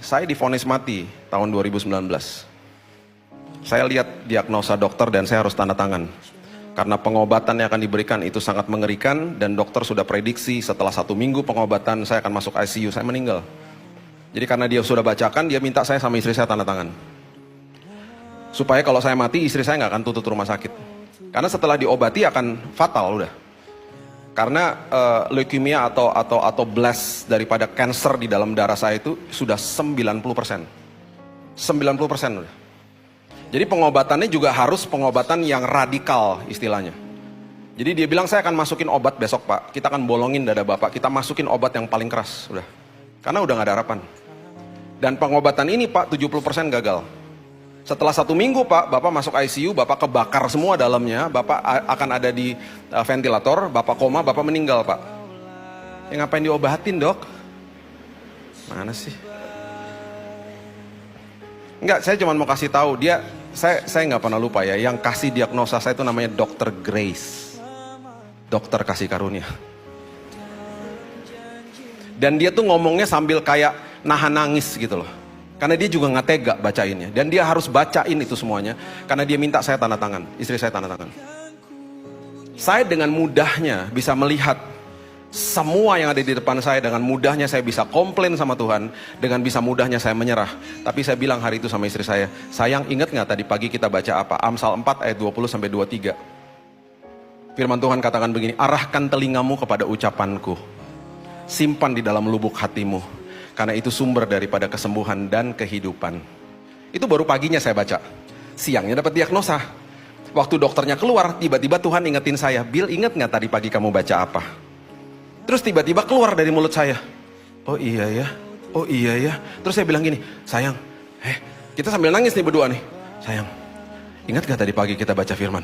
Saya divonis mati tahun 2019. Saya lihat diagnosa dokter dan saya harus tanda tangan. Karena pengobatan yang akan diberikan itu sangat mengerikan dan dokter sudah prediksi setelah 1 minggu pengobatan saya akan masuk ICU, saya meninggal. Jadi karena dia sudah bacakan, dia minta saya sama istri saya tanda tangan. Supaya kalau saya mati, istri saya nggak akan tuntut rumah sakit. Karena setelah diobati akan fatal udah. Karena leukemia atau blast daripada cancer di dalam darah saya itu sudah 90%. 90% udah. Jadi pengobatannya juga harus pengobatan yang radikal istilahnya. Jadi dia bilang saya akan masukin obat besok pak, kita akan bolongin dada bapak, kita masukin obat yang paling keras udah. Karena udah gak ada harapan. Dan pengobatan ini pak 70% gagal. Setelah 1 minggu pak, bapak masuk ICU, bapak kebakar semua dalamnya, bapak akan ada di ventilator, bapak koma, bapak meninggal pak. Ya ngapain diobatin dok? Mana sih? Enggak, saya cuma mau kasih tahu dia, saya nggak pernah lupa ya, yang kasih diagnosa saya itu namanya Dr. Grace, dokter kasih karunia. Dan dia tuh ngomongnya sambil kayak nahan nangis gitu loh, karena dia juga nggak tega bacainnya, dan dia harus bacain itu semuanya, karena dia minta saya tanda tangan, istri saya tanda tangan. Saya dengan mudahnya bisa melihat semua yang ada di depan saya, dengan mudahnya saya bisa komplain sama Tuhan, dengan bisa mudahnya saya menyerah. Tapi saya bilang hari itu sama istri saya, sayang ingat gak tadi pagi kita baca apa? Amsal 4 ayat 20-23. Firman Tuhan katakan begini, arahkan telingamu kepada ucapanku, simpan di dalam lubuk hatimu, karena itu sumber daripada kesembuhan dan kehidupan. Itu baru paginya saya baca, siangnya dapat diagnosa. Waktu dokternya keluar, tiba-tiba Tuhan ingetin saya, Bill ingat gak tadi pagi kamu baca apa? Terus tiba-tiba keluar dari mulut saya, oh iya ya, oh iya ya. Terus saya bilang gini, sayang, kita sambil nangis nih berdua nih, sayang, ingat gak tadi pagi kita baca firman?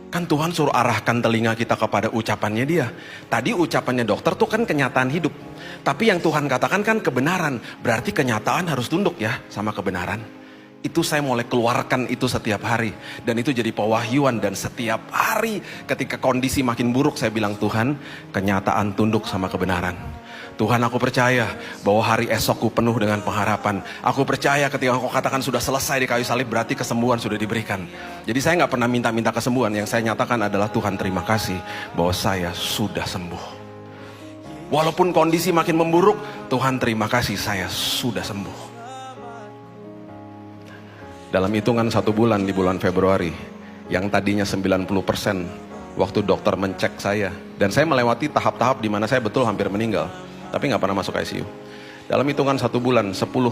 Kan Tuhan suruh arahkan telinga kita kepada ucapannya dia. Tadi ucapannya dokter tuh kan kenyataan hidup, tapi yang Tuhan katakan kan kebenaran. Berarti kenyataan harus tunduk ya sama kebenaran. Itu saya mulai keluarkan itu setiap hari. Dan itu jadi pewahyuan. Dan setiap hari ketika kondisi makin buruk, saya bilang, Tuhan, kenyataan tunduk sama kebenaran. Tuhan, aku percaya bahwa hari esokku penuh dengan pengharapan. Aku percaya ketika Engkau katakan sudah selesai di kayu salib, berarti kesembuhan sudah diberikan. Jadi saya gak pernah minta-minta kesembuhan. Yang saya nyatakan adalah, Tuhan terima kasih bahwa saya sudah sembuh. Walaupun kondisi makin memburuk, Tuhan terima kasih saya sudah sembuh. Dalam hitungan 1 bulan di bulan Februari, yang tadinya 90% waktu dokter mencek saya, dan saya melewati tahap-tahap di mana saya betul hampir meninggal, tapi nggak pernah masuk ICU. Dalam hitungan 1 bulan, 10